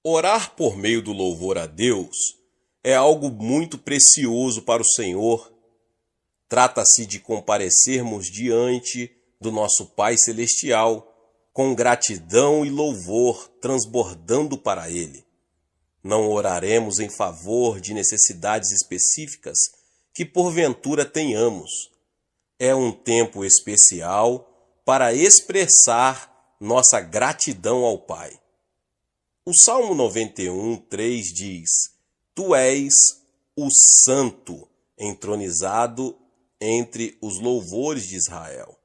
Orar por meio do louvor a Deus é algo muito precioso para o Senhor. Trata-se de comparecermos diante do nosso Pai Celestial com gratidão e louvor transbordando para Ele. Não oraremos em favor de necessidades específicas que porventura tenhamos. É um tempo especial para expressar nossa gratidão ao Pai. O Salmo 91:3 diz: Tu és o Santo, entronizado entre os louvores de Israel.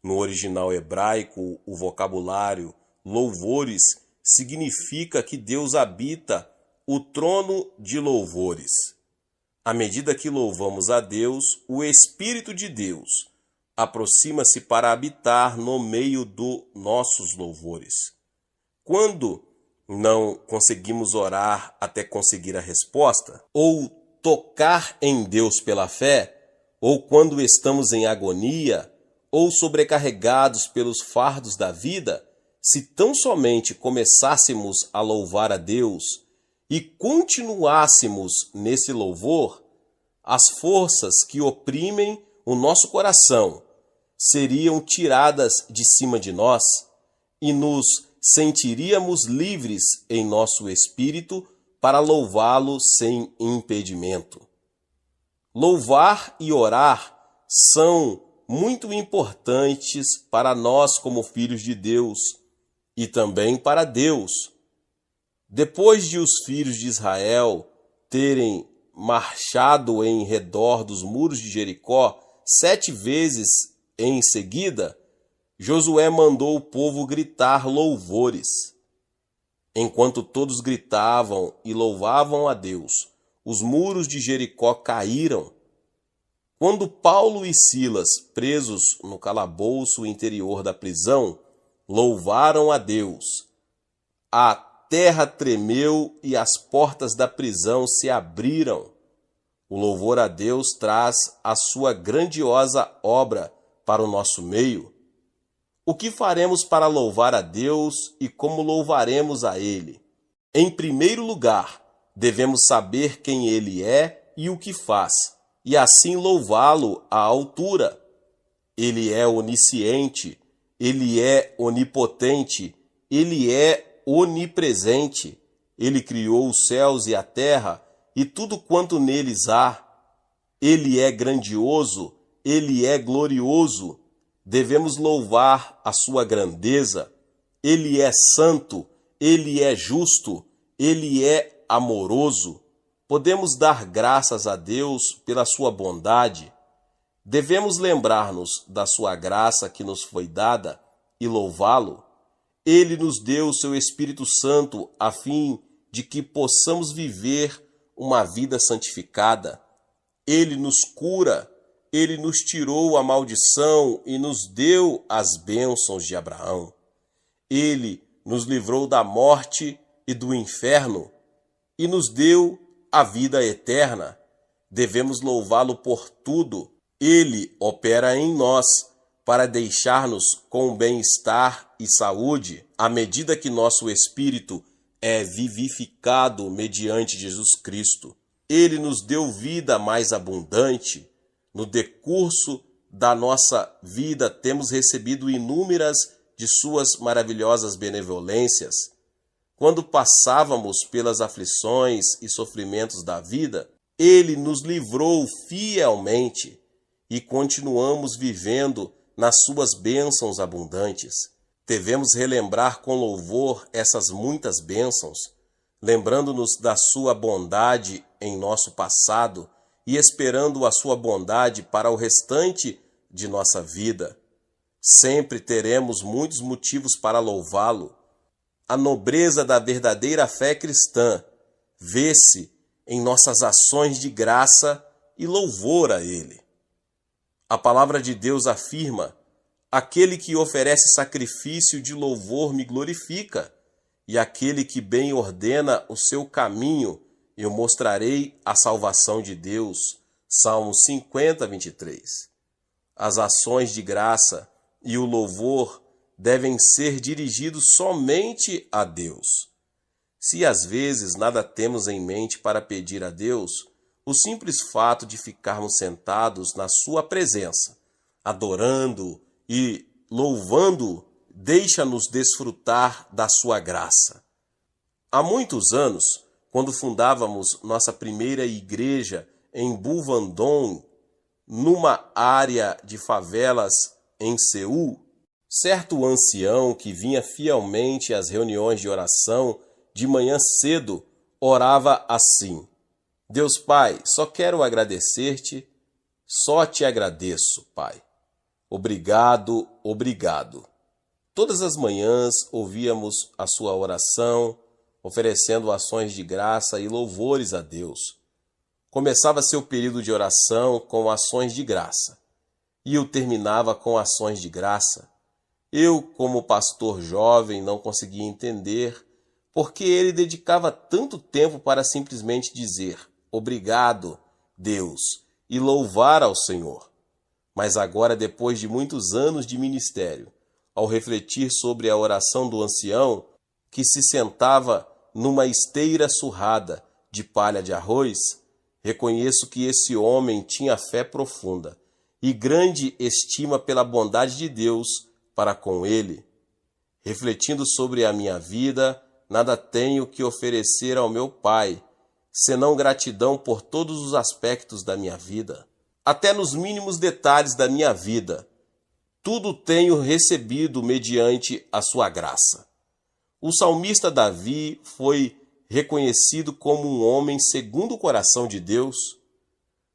No original hebraico, o vocabulário louvores significa que Deus habita o trono de louvores. À medida que louvamos a Deus, o Espírito de Deus aproxima-se para habitar no meio dos nossos louvores. Quando não conseguimos orar até conseguir a resposta, ou tocar em Deus pela fé, ou quando estamos em agonia, ou sobrecarregados pelos fardos da vida, se tão somente começássemos a louvar a Deus e continuássemos nesse louvor, as forças que oprimem o nosso coração seriam tiradas de cima de nós e nos sentiríamos livres em nosso espírito para louvá-lo sem impedimento. Louvar e orar são muito importantes para nós como filhos de Deus e também para Deus. Depois de os filhos de Israel terem marchado em redor dos muros de Jericó 7 vezes em seguida, Josué mandou o povo gritar louvores. Enquanto todos gritavam e louvavam a Deus, os muros de Jericó caíram. Quando Paulo e Silas, presos no calabouço interior da prisão, louvaram a Deus, a terra tremeu e as portas da prisão se abriram. O louvor a Deus traz a sua grandiosa obra para o nosso meio. O que faremos para louvar a Deus e como louvaremos a Ele? Em primeiro lugar, devemos saber quem Ele é e o que faz, e assim louvá-lo à altura. Ele é onisciente, Ele é onipotente, Ele é onipresente. Ele criou os céus e a terra e tudo quanto neles há. Ele é grandioso, Ele é glorioso. Devemos louvar a sua grandeza. Ele é santo, Ele é justo, Ele é amoroso. Podemos dar graças a Deus pela sua bondade. Devemos lembrar-nos da sua graça que nos foi dada e louvá-lo. Ele nos deu o seu Espírito Santo a fim de que possamos viver uma vida santificada. Ele nos cura, Ele nos tirou a maldição e nos deu as bênçãos de Abraão. Ele nos livrou da morte e do inferno e nos deu a vida eterna. Devemos louvá-lo por tudo. Ele opera em nós para deixar-nos com bem-estar e saúde, à medida que nosso espírito é vivificado mediante Jesus Cristo. Ele nos deu vida mais abundante. No decurso da nossa vida, temos recebido inúmeras de suas maravilhosas benevolências. Quando passávamos pelas aflições e sofrimentos da vida, Ele nos livrou fielmente e continuamos vivendo nas suas bênçãos abundantes. Devemos relembrar com louvor essas muitas bênçãos, lembrando-nos da sua bondade em nosso passado e esperando a sua bondade para o restante de nossa vida. Sempre teremos muitos motivos para louvá-lo. A nobreza da verdadeira fé cristã vê-se em nossas ações de graça e louvor a Ele. A palavra de Deus afirma: aquele que oferece sacrifício de louvor me glorifica, e aquele que bem ordena o seu caminho, eu mostrarei a salvação de Deus. Salmo 50:23. As ações de graça e o louvor devem ser dirigidos somente a Deus. Se às vezes nada temos em mente para pedir a Deus, o simples fato de ficarmos sentados na sua presença, adorando e louvando, deixa-nos desfrutar da sua graça. Há muitos anos, quando fundávamos nossa primeira igreja em Buvandong, numa área de favelas em Seul, certo ancião que vinha fielmente às reuniões de oração de manhã cedo orava assim: Deus Pai, só quero agradecer-te, só te agradeço, Pai. Obrigado, obrigado. Todas as manhãs ouvíamos a sua oração, oferecendo ações de graça e louvores a Deus. Começava seu período de oração com ações de graça e o terminava com ações de graça. Eu, como pastor jovem, não conseguia entender por que ele dedicava tanto tempo para simplesmente dizer obrigado, Deus, e louvar ao Senhor. Mas agora, depois de muitos anos de ministério, ao refletir sobre a oração do ancião, que se sentava numa esteira surrada de palha de arroz, reconheço que esse homem tinha fé profunda e grande estima pela bondade de Deus para com ele. Refletindo sobre a minha vida, nada tenho que oferecer ao meu Pai, senão gratidão por todos os aspectos da minha vida. Até nos mínimos detalhes da minha vida, tudo tenho recebido mediante a sua graça. O salmista Davi foi reconhecido como um homem segundo o coração de Deus,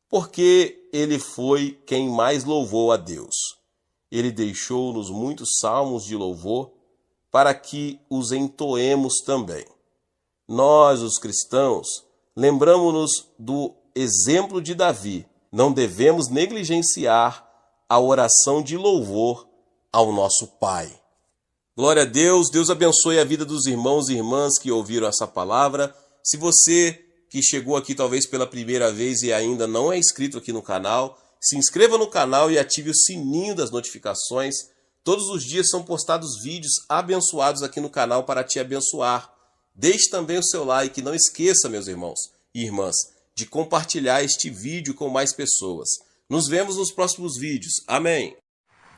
porque ele foi quem mais louvou a Deus. Ele deixou-nos muitos salmos de louvor para que os entoemos também. Nós, os cristãos, lembramos-nos do exemplo de Davi. Não devemos negligenciar a oração de louvor ao nosso Pai. Glória a Deus, Deus abençoe a vida dos irmãos e irmãs que ouviram essa palavra. Se você que chegou aqui talvez pela primeira vez e ainda não é inscrito aqui no canal, se inscreva no canal e ative o sininho das notificações. Todos os dias são postados vídeos abençoados aqui no canal para te abençoar. Deixe também o seu like, não esqueça, meus irmãos e irmãs, de compartilhar este vídeo com mais pessoas. Nos vemos nos próximos vídeos. Amém.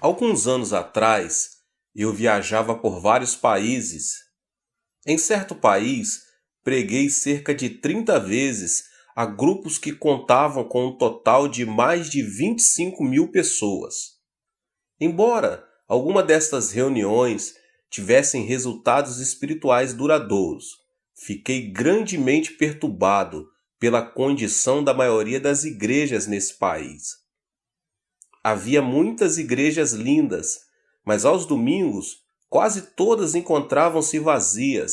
Alguns anos atrás, eu viajava por vários países. Em certo país, preguei cerca de 30 vezes a grupos que contavam com um total de mais de 25 mil pessoas. Embora alguma destas reuniões tivessem resultados espirituais duradouros, fiquei grandemente perturbado pela condição da maioria das igrejas nesse país. Havia muitas igrejas lindas, mas aos domingos quase todas encontravam-se vazias.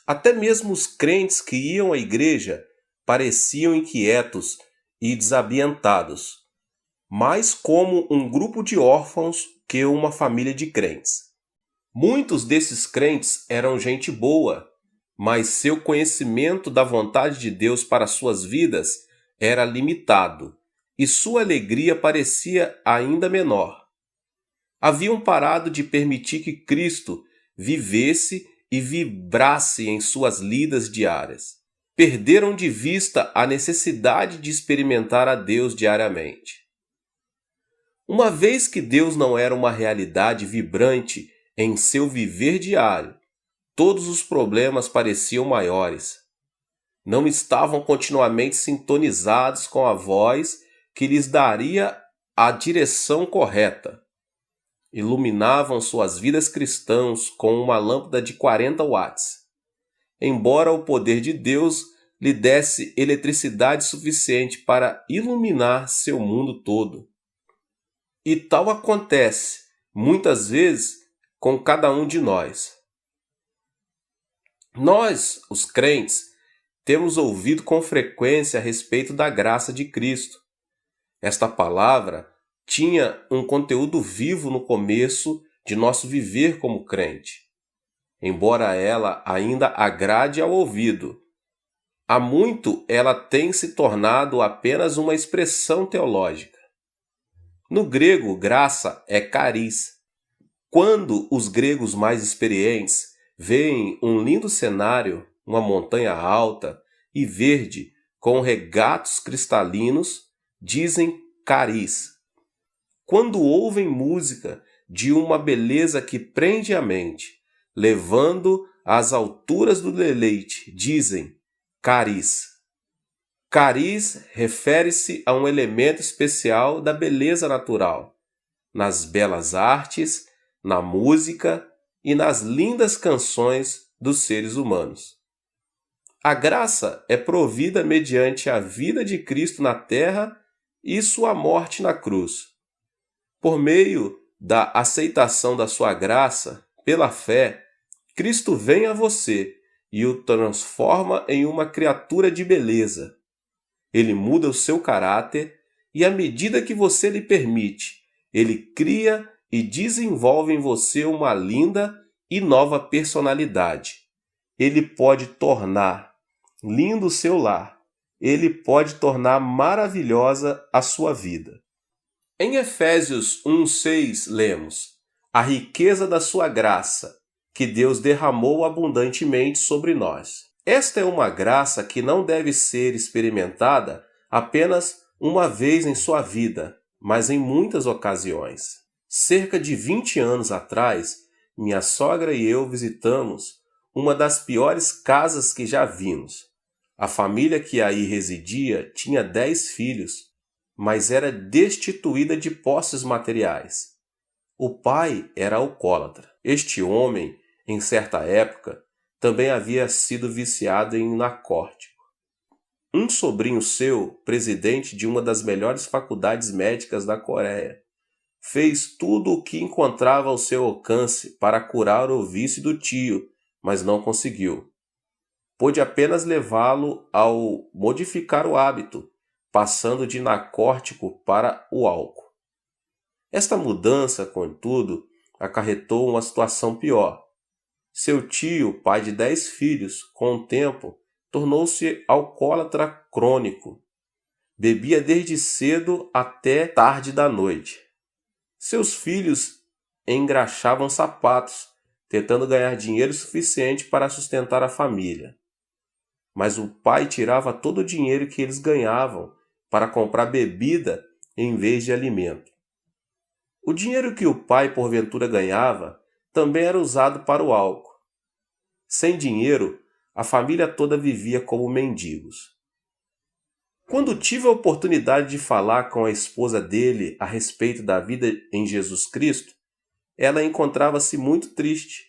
Até mesmo os crentes que iam à igreja pareciam inquietos e desambientados, mais como um grupo de órfãos que uma família de crentes. Muitos desses crentes eram gente boa, mas seu conhecimento da vontade de Deus para suas vidas era limitado, e sua alegria parecia ainda menor. Haviam parado de permitir que Cristo vivesse e vibrasse em suas lidas diárias. Perderam de vista a necessidade de experimentar a Deus diariamente. Uma vez que Deus não era uma realidade vibrante em seu viver diário, todos os problemas pareciam maiores. Não estavam continuamente sintonizados com a voz que lhes daria a direção correta. Iluminavam suas vidas cristãs com uma lâmpada de 40 watts. Embora o poder de Deus lhe desse eletricidade suficiente para iluminar seu mundo todo. E tal acontece, muitas vezes, com cada um de nós. Nós, os crentes, temos ouvido com frequência a respeito da graça de Cristo. Esta palavra tinha um conteúdo vivo no começo de nosso viver como crente. Embora ela ainda agrade ao ouvido, há muito ela tem se tornado apenas uma expressão teológica. No grego, graça é charis. Quando os gregos mais experientes veem um lindo cenário, uma montanha alta e verde com regatos cristalinos, dizem cariz. Quando ouvem música de uma beleza que prende a mente, levando às alturas do deleite, dizem cariz. Cariz refere-se a um elemento especial da beleza natural, nas belas artes, na música e nas lindas canções dos seres humanos. A graça é provida mediante a vida de Cristo na terra e sua morte na cruz. Por meio da aceitação da sua graça, pela fé, Cristo vem a você e o transforma em uma criatura de beleza. Ele muda o seu caráter e, à medida que você lhe permite, ele cria e desenvolve em você uma linda e nova personalidade. Ele pode tornar lindo o seu lar. Ele pode tornar maravilhosa a sua vida. Em Efésios 1:6 lemos: a riqueza da sua graça, que Deus derramou abundantemente sobre nós. Esta é uma graça que não deve ser experimentada apenas uma vez em sua vida, mas em muitas ocasiões. Cerca de 20 anos atrás, minha sogra e eu visitamos uma das piores casas que já vimos. A família que aí residia tinha 10 filhos, mas era destituída de posses materiais. O pai era alcoólatra. Este homem, em certa época, também havia sido viciado em narcótico. Um sobrinho seu, presidente de uma das melhores faculdades médicas da Coreia, fez tudo o que encontrava ao seu alcance para curar o vício do tio, mas não conseguiu. Pôde apenas levá-lo ao modificar o hábito, passando de narcótico para o álcool. Esta mudança, contudo, acarretou uma situação pior. Seu tio, pai de 10 filhos, com o tempo, tornou-se alcoólatra crônico. Bebia desde cedo até tarde da noite. Seus filhos engraxavam sapatos, tentando ganhar dinheiro suficiente para sustentar a família. Mas o pai tirava todo o dinheiro que eles ganhavam para comprar bebida em vez de alimento. O dinheiro que o pai porventura ganhava também era usado para o álcool. Sem dinheiro, a família toda vivia como mendigos. Quando tive a oportunidade de falar com a esposa dele a respeito da vida em Jesus Cristo, ela encontrava-se muito triste.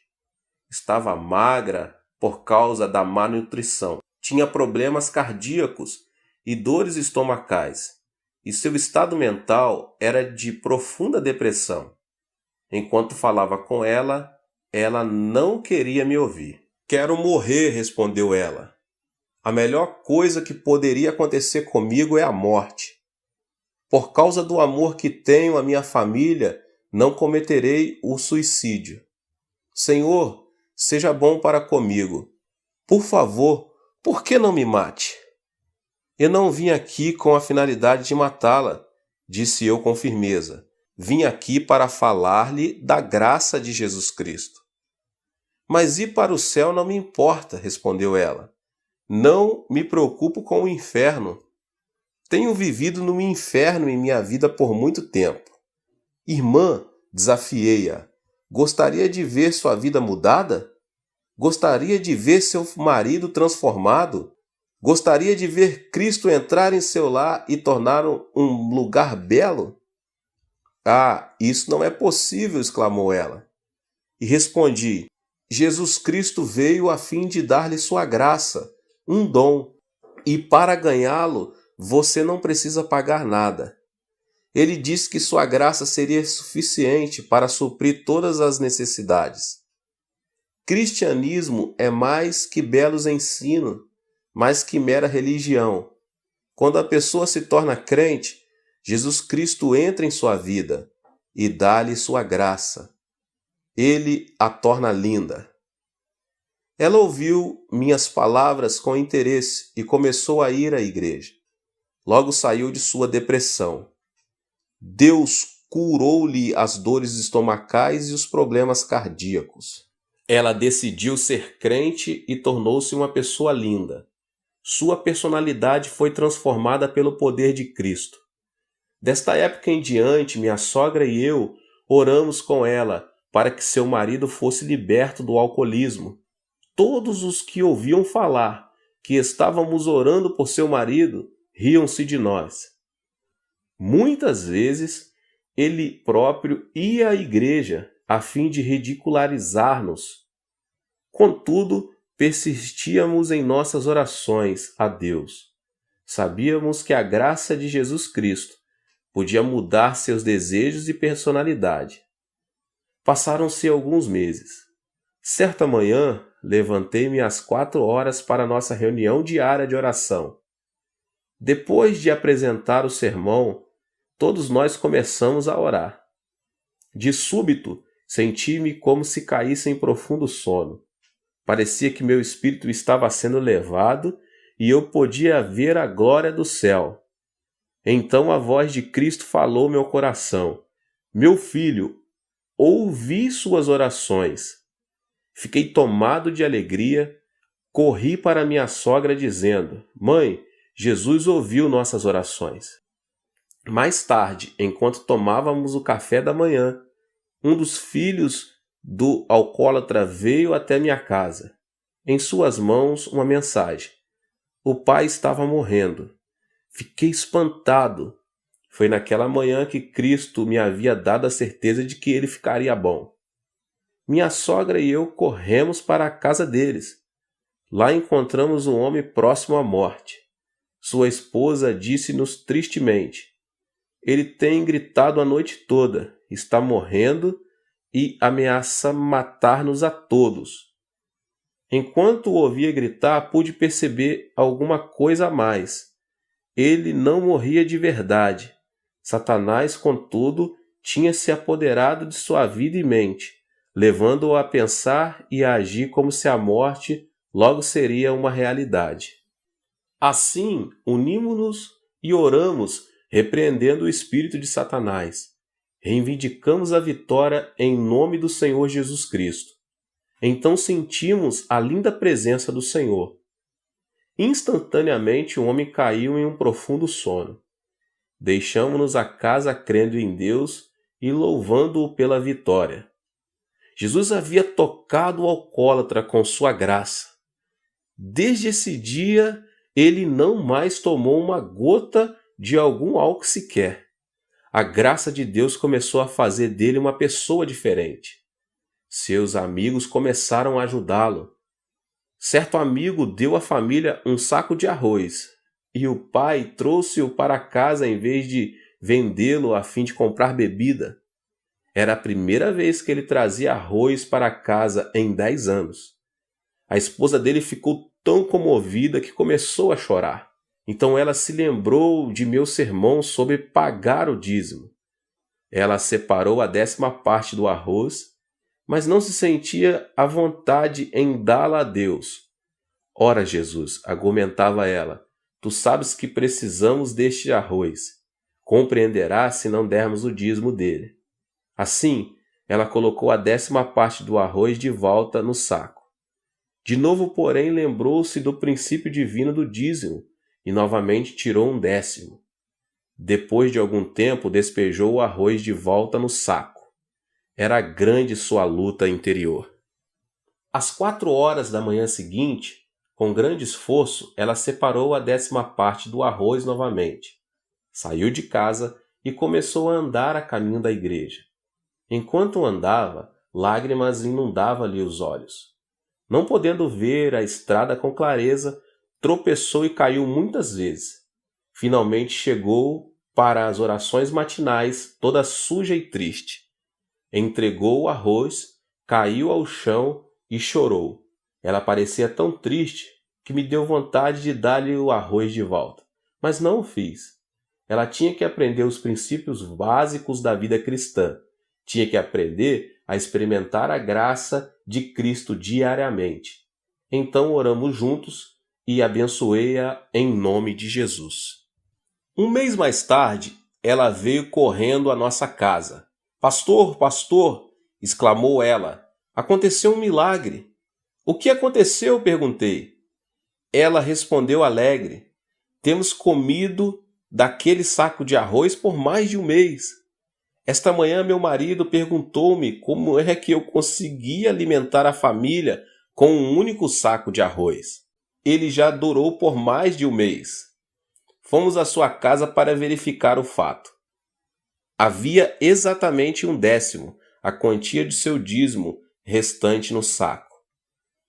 Estava magra por causa da má nutrição. Tinha problemas cardíacos e dores estomacais, e seu estado mental era de profunda depressão. Enquanto falava com ela, ela não queria me ouvir. "Quero morrer", respondeu ela. "A melhor coisa que poderia acontecer comigo é a morte. Por causa do amor que tenho à minha família, não cometerei o suicídio. Senhor, seja bom para comigo. Por favor, por que não me mate?" "Eu não vim aqui com a finalidade de matá-la", disse eu com firmeza. "Vim aqui para falar-lhe da graça de Jesus Cristo." "Mas ir para o céu não me importa", respondeu ela. "Não me preocupo com o inferno. Tenho vivido no inferno em minha vida por muito tempo." "Irmã", desafiei-a, "gostaria de ver sua vida mudada? Gostaria de ver seu marido transformado? Gostaria de ver Cristo entrar em seu lar e torná-lo um lugar belo?" "Ah, isso não é possível", exclamou ela. E respondi: "Jesus Cristo veio a fim de dar-lhe sua graça, um dom, e para ganhá-lo você não precisa pagar nada. Ele disse que sua graça seria suficiente para suprir todas as necessidades. Cristianismo é mais que belos ensinos, mais que mera religião. Quando a pessoa se torna crente, Jesus Cristo entra em sua vida e dá-lhe sua graça. Ele a torna linda." Ela ouviu minhas palavras com interesse e começou a ir à igreja. Logo saiu de sua depressão. Deus curou-lhe as dores estomacais e os problemas cardíacos. Ela decidiu ser crente e tornou-se uma pessoa linda. Sua personalidade foi transformada pelo poder de Cristo. Desta época em diante, minha sogra e eu oramos com ela para que seu marido fosse liberto do alcoolismo. Todos os que ouviam falar que estávamos orando por seu marido riam-se de nós. Muitas vezes, ele próprio ia à igreja a fim de ridicularizar-nos. Contudo, persistíamos em nossas orações a Deus. Sabíamos que a graça de Jesus Cristo podia mudar seus desejos e personalidade. Passaram-se alguns meses. Certa manhã, levantei-me às 4 horas para nossa reunião diária de oração. Depois de apresentar o sermão, todos nós começamos a orar. De súbito, senti-me como se caísse em profundo sono. Parecia que meu espírito estava sendo levado e eu podia ver a glória do céu. Então a voz de Cristo falou ao meu coração: Meu filho, ouvi suas orações. Fiquei tomado de alegria, corri para minha sogra dizendo: Mãe, Jesus ouviu nossas orações. Mais tarde, enquanto tomávamos o café da manhã, um dos filhos do alcoólatra veio até minha casa. Em suas mãos, uma mensagem. O pai estava morrendo. Fiquei espantado. Foi naquela manhã que Cristo me havia dado a certeza de que ele ficaria bom. Minha sogra e eu corremos para a casa deles. Lá encontramos um homem próximo à morte. Sua esposa disse-nos tristemente: Ele tem gritado a noite toda, está morrendo e ameaça matar-nos a todos. Enquanto o ouvia gritar, pude perceber alguma coisa a mais. Ele não morria de verdade. Satanás, contudo, tinha se apoderado de sua vida e mente, levando-o a pensar e a agir como se a morte logo seria uma realidade. Assim, unimos-nos e oramos, repreendendo o espírito de Satanás. Reivindicamos a vitória em nome do Senhor Jesus Cristo. Então sentimos a linda presença do Senhor. Instantaneamente o homem caiu em um profundo sono. Deixamos-nos a casa crendo em Deus e louvando-o pela vitória. Jesus havia tocado o alcoólatra com sua graça. Desde esse dia, ele não mais tomou uma gota de algum álcool sequer. A graça de Deus começou a fazer dele uma pessoa diferente. Seus amigos começaram a ajudá-lo. Certo amigo deu à família um saco de arroz, e o pai trouxe-o para casa em vez de vendê-lo a fim de comprar bebida. Era a primeira vez que ele trazia arroz para casa em 10 anos. A esposa dele ficou tão comovida que começou a chorar. Então ela se lembrou de meu sermão sobre pagar o dízimo. Ela separou a 10ª parte do arroz, mas não se sentia à vontade em dá-la a Deus. Ora, Jesus, argumentava ela, tu sabes que precisamos deste arroz. Compreenderás se não dermos o dízimo dele. Assim, ela colocou a 10ª parte do arroz de volta no saco. De novo, porém, lembrou-se do princípio divino do dízimo e novamente tirou um 10º. Depois de algum tempo, despejou o arroz de volta no saco. Era grande sua luta interior. Às 4 horas da manhã seguinte, com grande esforço, ela separou a 10ª parte do arroz novamente. Saiu de casa e começou a andar a caminho da igreja. Enquanto andava, lágrimas inundavam-lhe os olhos. Não podendo ver a estrada com clareza, tropeçou e caiu muitas vezes. Finalmente chegou para as orações matinais, toda suja e triste. Entregou o arroz, caiu ao chão e chorou. Ela parecia tão triste que me deu vontade de dar-lhe o arroz de volta, mas não o fiz. Ela tinha que aprender os princípios básicos da vida cristã. Tinha que aprender a experimentar a graça de Cristo diariamente. Então oramos juntos e abençoei-a em nome de Jesus. Um mês mais tarde, ela veio correndo à nossa casa. Pastor, pastor, exclamou ela, Aconteceu um milagre. O que aconteceu? Perguntei. Ela respondeu alegre. Temos comido daquele saco de arroz por mais de um mês. Esta manhã meu marido perguntou-me como é que eu conseguia alimentar a família com um único saco de arroz. Ele já durou por mais de um mês. Fomos à sua casa para verificar o fato. Havia exatamente 1/10, a quantia de seu dízimo restante no saco.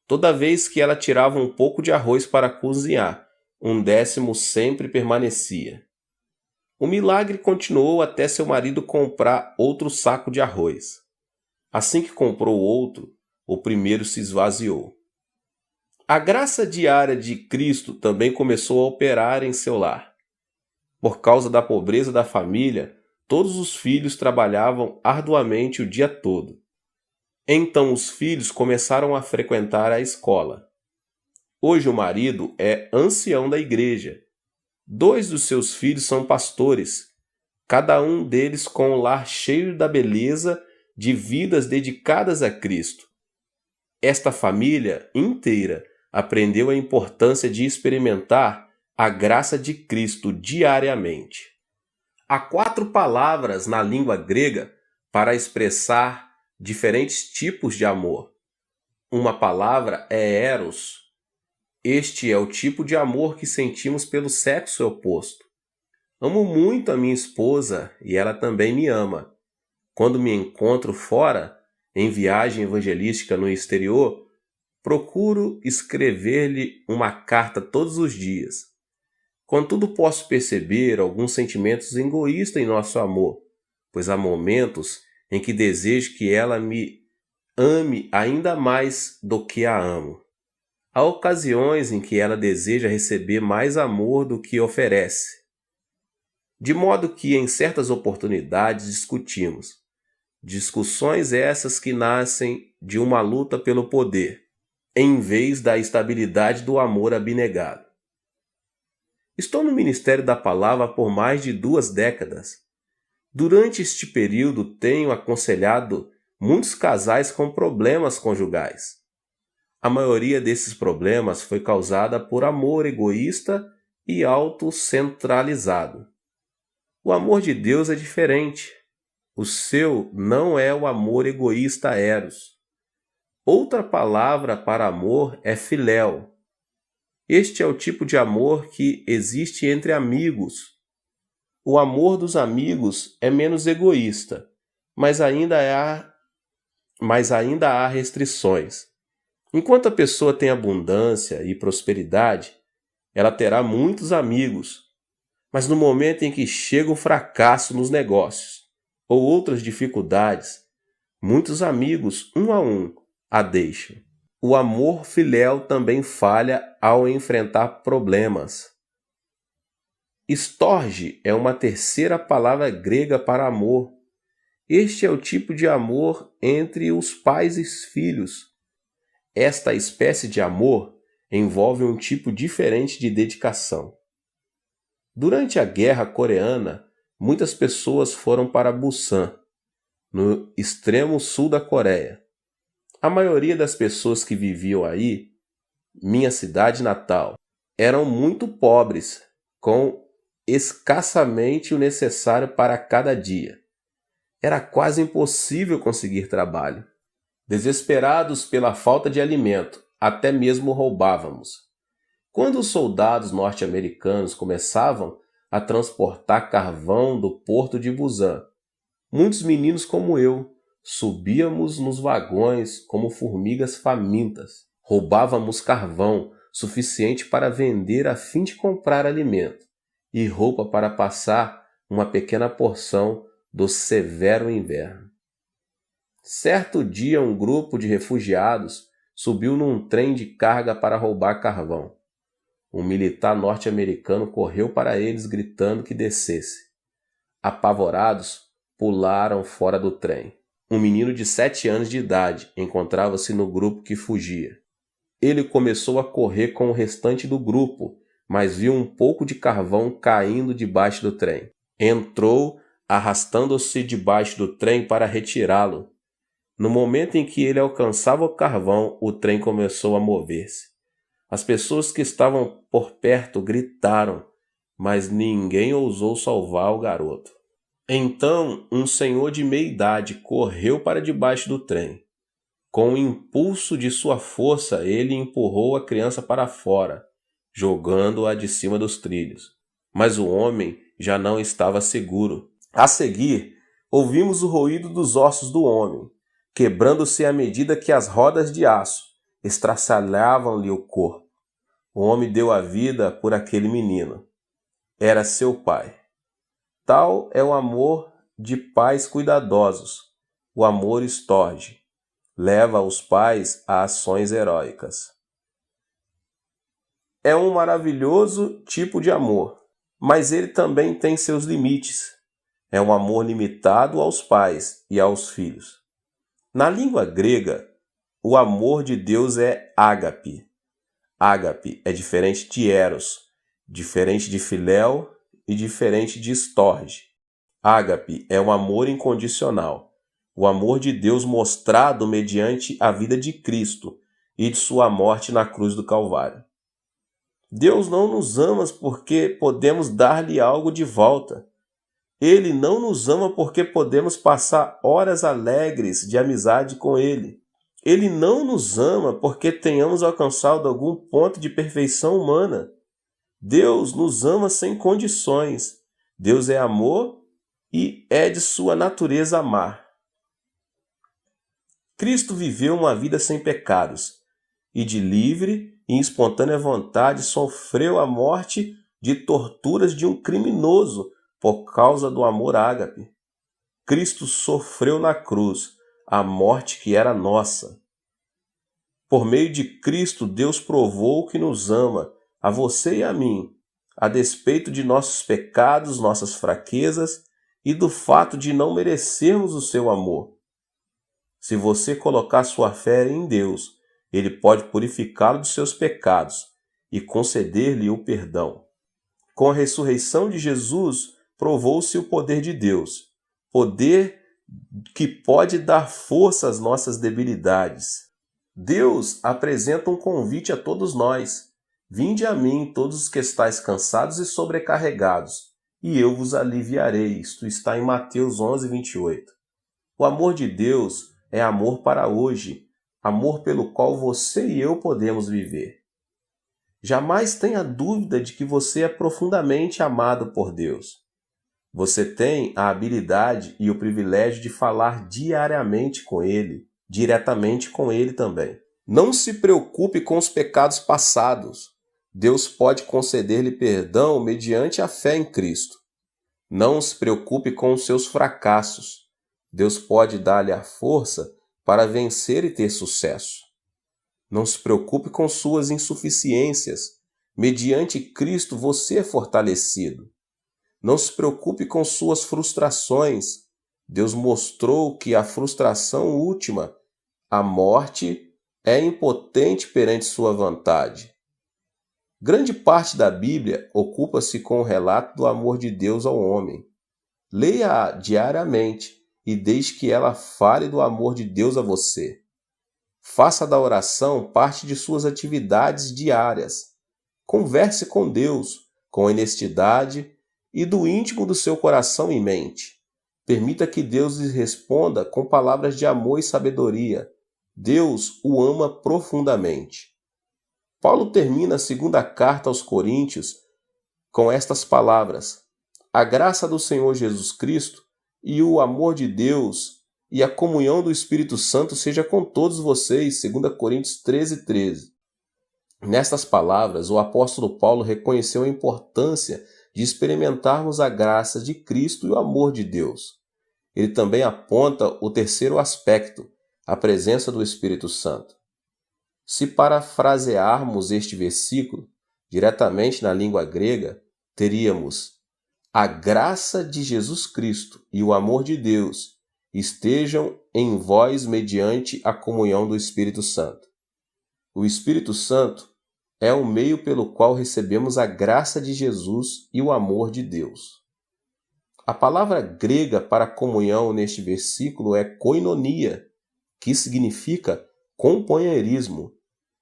Toda vez que ela tirava um pouco de arroz para cozinhar, 1/10 sempre permanecia. O milagre continuou até seu marido comprar outro saco de arroz. Assim que comprou outro, o primeiro se esvaziou. A graça diária de Cristo também começou a operar em seu lar. Por causa da pobreza da família, todos os filhos trabalhavam arduamente o dia todo. Então os filhos começaram a frequentar a escola. Hoje o marido é ancião da igreja. 2 dos seus filhos são pastores, cada um deles com um lar cheio da beleza de vidas dedicadas a Cristo. Esta família inteira aprendeu a importância de experimentar a graça de Cristo diariamente. Há 4 palavras na língua grega para expressar diferentes tipos de amor. Uma palavra é eros. Este é o tipo de amor que sentimos pelo sexo oposto. Amo muito a minha esposa e ela também me ama. Quando me encontro fora, em viagem evangelística no exterior, procuro escrever-lhe uma carta todos os dias. Contudo, posso perceber alguns sentimentos egoístas em nosso amor, pois há momentos em que desejo que ela me ame ainda mais do que a amo. Há ocasiões em que ela deseja receber mais amor do que oferece. De modo que, em certas oportunidades, discutimos. Discussões essas que nascem de uma luta pelo poder, em vez da estabilidade do amor abnegado. Estou no Ministério da Palavra por mais de 2 décadas. Durante este período tenho aconselhado muitos casais com problemas conjugais. A maioria desses problemas foi causada por amor egoísta e autocentralizado. O amor de Deus é diferente. O seu não é o amor egoísta eros. Outra palavra para amor é filéu. Este é o tipo de amor que existe entre amigos. O amor dos amigos é menos egoísta, mas ainda há restrições. Enquanto a pessoa tem abundância e prosperidade, ela terá muitos amigos. Mas no momento em que chega o fracasso nos negócios ou outras dificuldades, muitos amigos, um a um, a deixam. O amor filéu também falha ao enfrentar problemas. Storge é uma terceira palavra grega para amor. Este é o tipo de amor entre os pais e os filhos. Esta espécie de amor envolve um tipo diferente de dedicação. Durante a Guerra Coreana, muitas pessoas foram para Busan, no extremo sul da Coreia. A maioria das pessoas que viviam aí, minha cidade natal, eram muito pobres, com escassamente o necessário para cada dia. Era quase impossível conseguir trabalho. Desesperados pela falta de alimento, até mesmo roubávamos. Quando os soldados norte-americanos começavam a transportar carvão do porto de Busan, muitos meninos como eu subíamos nos vagões como formigas famintas. Roubávamos carvão suficiente para vender a fim de comprar alimento e roupa para passar uma pequena porção do severo inverno. Certo dia, um grupo de refugiados subiu num trem de carga para roubar carvão. Um militar norte-americano correu para eles gritando que descesse. Apavorados, pularam fora do trem. Um menino de 7 anos de idade encontrava-se no grupo que fugia. Ele começou a correr com o restante do grupo, mas viu um pouco de carvão caindo debaixo do trem. Entrou, arrastando-se debaixo do trem para retirá-lo. No momento em que ele alcançava o carvão, o trem começou a mover-se. As pessoas que estavam por perto gritaram, mas ninguém ousou salvar o garoto. Então, um senhor de meia idade correu para debaixo do trem. Com o impulso de sua força, ele empurrou a criança para fora, jogando-a de cima dos trilhos. Mas o homem já não estava seguro. A seguir, ouvimos o ruído dos ossos do homem, quebrando-se à medida que as rodas de aço estraçalhavam-lhe o corpo. O homem deu a vida por aquele menino. Era seu pai. Tal é o amor de pais cuidadosos. O amor estorge. Leva os pais a ações heróicas. É um maravilhoso tipo de amor, mas ele também tem seus limites. É um amor limitado aos pais e aos filhos. Na língua grega, o amor de Deus é ágape. Ágape é diferente de eros, diferente de filéu e diferente de estorge. Ágape é um amor incondicional, o amor de Deus mostrado mediante a vida de Cristo e de sua morte na cruz do Calvário. Deus não nos ama porque podemos dar-lhe algo de volta. Ele não nos ama porque podemos passar horas alegres de amizade com Ele. Ele não nos ama porque tenhamos alcançado algum ponto de perfeição humana. Deus nos ama sem condições. Deus é amor e é de sua natureza amar. Cristo viveu uma vida sem pecados e de livre e espontânea vontade sofreu a morte de torturas de um criminoso por causa do amor ágape. Cristo sofreu na cruz a morte que era nossa. Por meio de Cristo, Deus provou que nos ama, a você e a mim, a despeito de nossos pecados, nossas fraquezas e do fato de não merecermos o seu amor. Se você colocar sua fé em Deus, Ele pode purificá-lo dos seus pecados e conceder-lhe o perdão. Com a ressurreição de Jesus, provou-se o poder de Deus, poder que pode dar força às nossas debilidades. Deus apresenta um convite a todos nós. Vinde a mim, todos os que estáis cansados e sobrecarregados, e eu vos aliviarei. Isto está em Mateus 11:28. O amor de Deus é amor para hoje, amor pelo qual você e eu podemos viver. Jamais tenha dúvida de que você é profundamente amado por Deus. Você tem a habilidade e o privilégio de falar diariamente com Ele, diretamente com Ele também. Não se preocupe com os pecados passados. Deus pode conceder-lhe perdão mediante a fé em Cristo. Não se preocupe com os seus fracassos. Deus pode dar-lhe a força para vencer e ter sucesso. Não se preocupe com suas insuficiências. Mediante Cristo você é fortalecido. Não se preocupe com suas frustrações. Deus mostrou que a frustração última, a morte, é impotente perante sua vontade. Grande parte da Bíblia ocupa-se com o relato do amor de Deus ao homem. Leia-a diariamente e deixe que ela fale do amor de Deus a você. Faça da oração parte de suas atividades diárias. Converse com Deus com honestidade e do íntimo do seu coração e mente. Permita que Deus lhe responda com palavras de amor e sabedoria. Deus o ama profundamente. Paulo termina a segunda carta aos Coríntios com estas palavras: a graça do Senhor Jesus Cristo e o amor de Deus e a comunhão do Espírito Santo seja com todos vocês. 2 Coríntios 13:13. Nestas palavras, o apóstolo Paulo reconheceu a importância de experimentarmos a graça de Cristo e o amor de Deus. Ele também aponta o terceiro aspecto, a presença do Espírito Santo. Se parafrasearmos este versículo diretamente na língua grega, teríamos: a graça de Jesus Cristo e o amor de Deus estejam em vós mediante a comunhão do Espírito Santo. O Espírito Santo é o meio pelo qual recebemos a graça de Jesus e o amor de Deus. A palavra grega para comunhão neste versículo é koinonia, que significa companheirismo,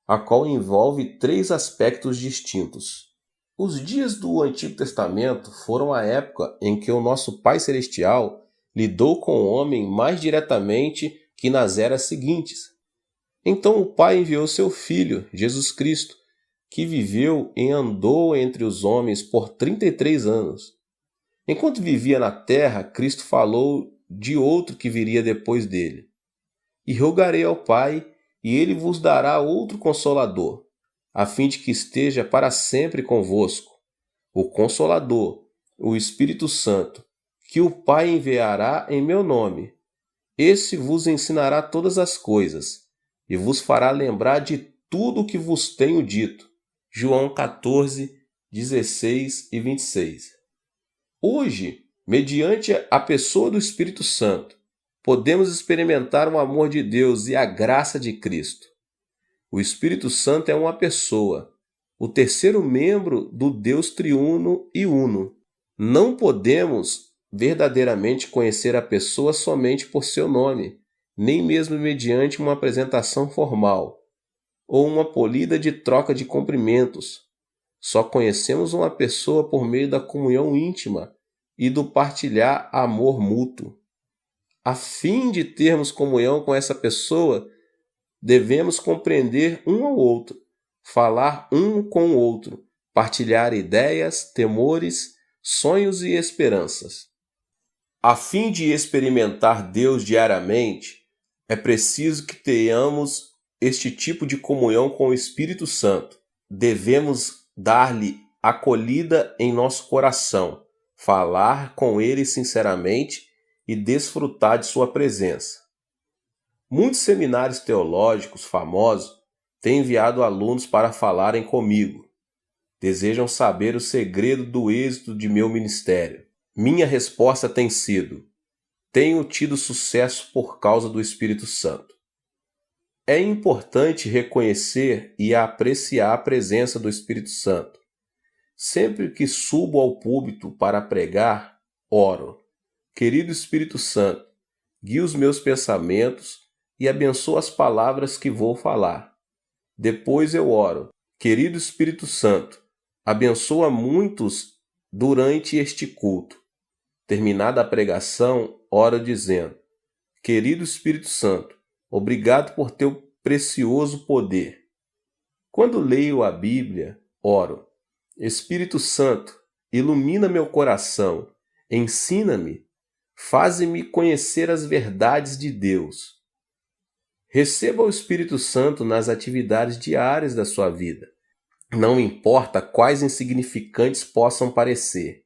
a qual envolve 3 aspectos distintos. Os dias do Antigo Testamento foram a época em que o nosso Pai Celestial lidou com o homem mais diretamente que nas eras seguintes. Então o Pai enviou seu Filho, Jesus Cristo, que viveu e andou entre os homens por 33 anos. Enquanto vivia na terra, Cristo falou de outro que viria depois dele. E rogarei ao Pai, e ele vos dará outro Consolador, a fim de que esteja para sempre convosco, o Consolador, o Espírito Santo, que o Pai enviará em meu nome. Esse vos ensinará todas as coisas, e vos fará lembrar de tudo o que vos tenho dito. João 14, 16 e 26. Hoje, mediante a pessoa do Espírito Santo, podemos experimentar o amor de Deus e a graça de Cristo. O Espírito Santo é uma pessoa, o terceiro membro do Deus triuno e uno. Não podemos verdadeiramente conhecer a pessoa somente por seu nome, nem mesmo mediante uma apresentação formal ou uma polida de troca de cumprimentos. Só conhecemos uma pessoa por meio da comunhão íntima e do partilhar amor mútuo. A fim de termos comunhão com essa pessoa, devemos compreender um ao outro, falar um com o outro, partilhar ideias, temores, sonhos e esperanças. A fim de experimentar Deus diariamente, é preciso que tenhamos este tipo de comunhão com o Espírito Santo. Devemos dar-lhe acolhida em nosso coração, falar com ele sinceramente e desfrutar de sua presença. Muitos seminários teológicos famosos têm enviado alunos para falarem comigo. Desejam saber o segredo do êxito de meu ministério. Minha resposta tem sido: tenho tido sucesso por causa do Espírito Santo. É importante reconhecer e apreciar a presença do Espírito Santo. Sempre que subo ao púlpito para pregar, oro: querido Espírito Santo, guia os meus pensamentos e abençoa as palavras que vou falar. Depois eu oro: querido Espírito Santo, abençoa muitos durante este culto. Terminada a pregação, oro dizendo: querido Espírito Santo, obrigado por teu precioso poder. Quando leio a Bíblia, oro: Espírito Santo, ilumina meu coração, ensina-me, faze-me conhecer as verdades de Deus. Receba o Espírito Santo nas atividades diárias da sua vida. Não importa quais insignificantes possam parecer.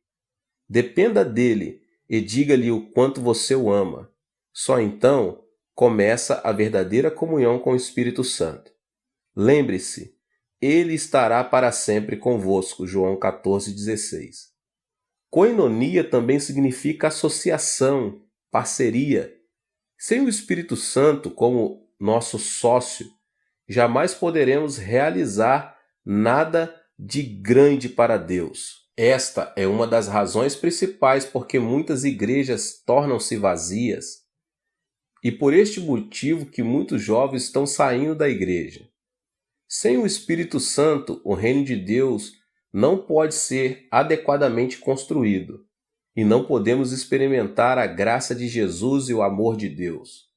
Dependa dele e diga-lhe o quanto você o ama. Só então começa a verdadeira comunhão com o Espírito Santo. Lembre-se, ele estará para sempre convosco. João 14, 16. Koinonia também significa associação, parceria. Sem o Espírito Santo como nosso sócio, jamais poderemos realizar nada de grande para Deus. Esta é uma das razões principais porque muitas igrejas tornam-se vazias e por este motivo que muitos jovens estão saindo da igreja. Sem o Espírito Santo, o reino de Deus não pode ser adequadamente construído e não podemos experimentar a graça de Jesus e o amor de Deus.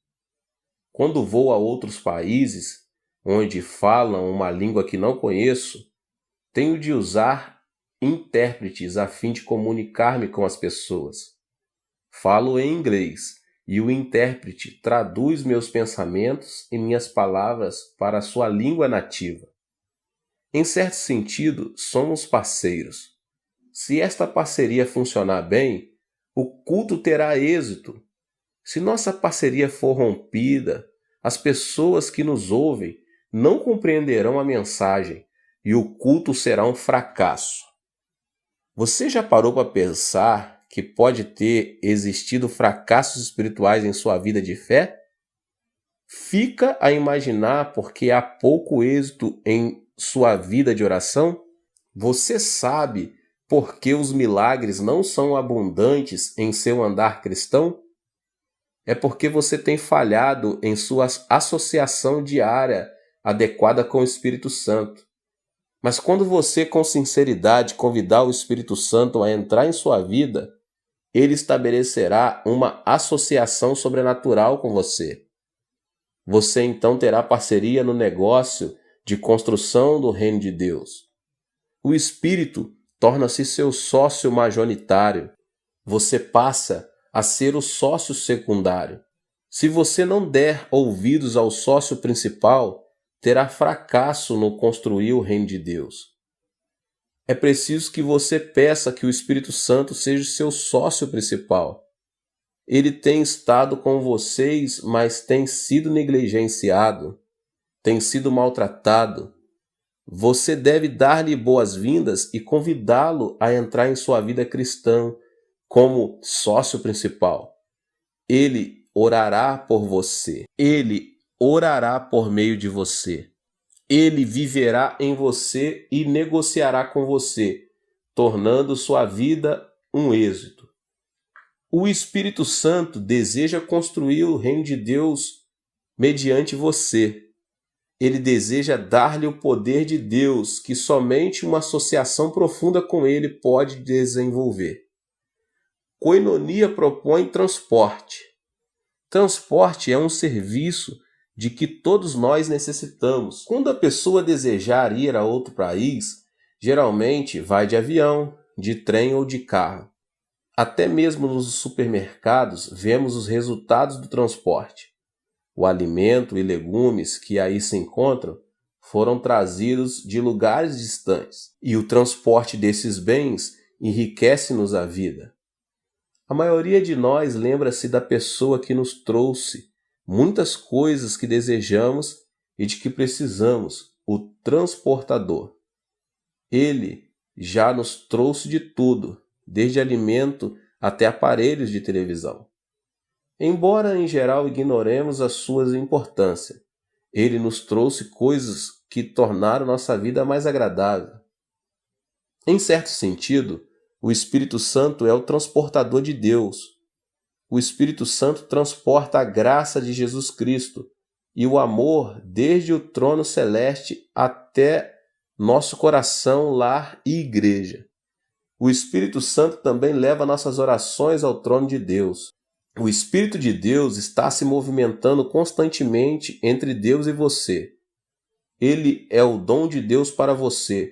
Quando vou a outros países, onde falam uma língua que não conheço, tenho de usar intérpretes a fim de comunicar-me com as pessoas. Falo em inglês e o intérprete traduz meus pensamentos e minhas palavras para a sua língua nativa. Em certo sentido, somos parceiros. Se esta parceria funcionar bem, o culto terá êxito. Se nossa parceria for rompida, as pessoas que nos ouvem não compreenderão a mensagem e o culto será um fracasso. Você já parou para pensar que pode ter existido fracassos espirituais em sua vida de fé? Fica a imaginar porque há pouco êxito em sua vida de oração? Você sabe por que os milagres não são abundantes em seu andar cristão? é porque você tem falhado em sua associação diária adequada com o Espírito Santo. Mas quando você, com sinceridade, convidar o Espírito Santo a entrar em sua vida, ele estabelecerá uma associação sobrenatural com você. Você então terá parceria no negócio de construção do reino de Deus. O Espírito torna-se seu sócio majoritário. Você passa a ser o sócio secundário. Se você não der ouvidos ao sócio principal, terá fracasso no construir o reino de Deus. É preciso que você peça que o Espírito Santo seja seu sócio principal. Ele tem estado com vocês, mas tem sido negligenciado, tem sido maltratado. Você deve dar-lhe boas-vindas e convidá-lo a entrar em sua vida cristã como sócio principal. Ele orará por você. Ele orará por meio de você. Ele viverá em você e negociará com você, tornando sua vida um êxito. O Espírito Santo deseja construir o reino de Deus mediante você. Ele deseja dar-lhe o poder de Deus que somente uma associação profunda com ele pode desenvolver. Koinonia propõe transporte. Transporte é um serviço de que todos nós necessitamos. Quando a pessoa desejar ir a outro país, geralmente vai de avião, de trem ou de carro. Até mesmo nos supermercados vemos os resultados do transporte. O alimento e legumes que aí se encontram foram trazidos de lugares distantes, e o transporte desses bens enriquece-nos a vida. A maioria de nós lembra-se da pessoa que nos trouxe muitas coisas que desejamos e de que precisamos, o transportador. Ele já nos trouxe de tudo, desde alimento até aparelhos de televisão. Embora em geral ignoremos a sua importância, ele nos trouxe coisas que tornaram nossa vida mais agradável. Em certo sentido, o Espírito Santo é o transportador de Deus. O Espírito Santo transporta a graça de Jesus Cristo e o amor desde o trono celeste até nosso coração, lar e igreja. O Espírito Santo também leva nossas orações ao trono de Deus. O Espírito de Deus está se movimentando constantemente entre Deus e você. Ele é o dom de Deus para você,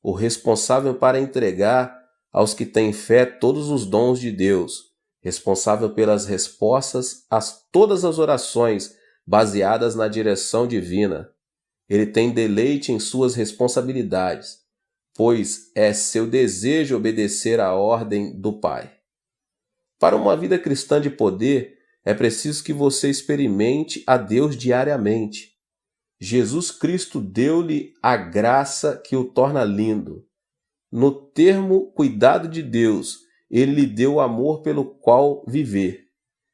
o responsável para entregar aos que têm fé todos os dons de Deus, responsável pelas respostas a todas as orações baseadas na direção divina. Ele tem deleite em suas responsabilidades, pois é seu desejo obedecer à ordem do Pai. Para uma vida cristã de poder, é preciso que você experimente a Deus diariamente. Jesus Cristo deu-lhe a graça que o torna lindo. No termo cuidado de Deus, ele lhe deu o amor pelo qual viver.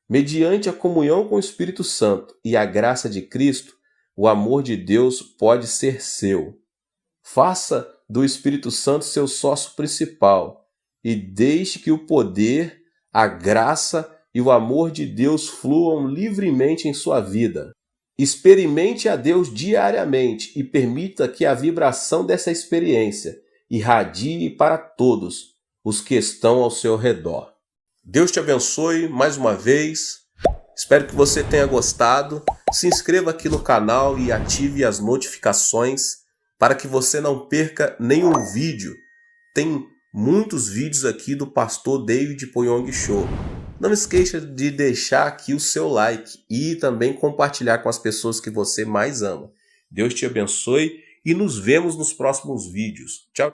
Mediante a comunhão com o Espírito Santo e a graça de Cristo, o amor de Deus pode ser seu. Faça do Espírito Santo seu sócio principal e deixe que o poder, a graça e o amor de Deus fluam livremente em sua vida. Experimente a Deus diariamente e permita que a vibração dessa experiência irradie para todos os que estão ao seu redor. Deus te abençoe mais uma vez. Espero que você tenha gostado. Se inscreva aqui no canal e ative as notificações para que você não perca nenhum vídeo. Tem muitos vídeos aqui do pastor David Poyong Cho. Não esqueça de deixar aqui o seu like e também compartilhar com as pessoas que você mais ama. Deus te abençoe e nos vemos nos próximos vídeos. Tchau!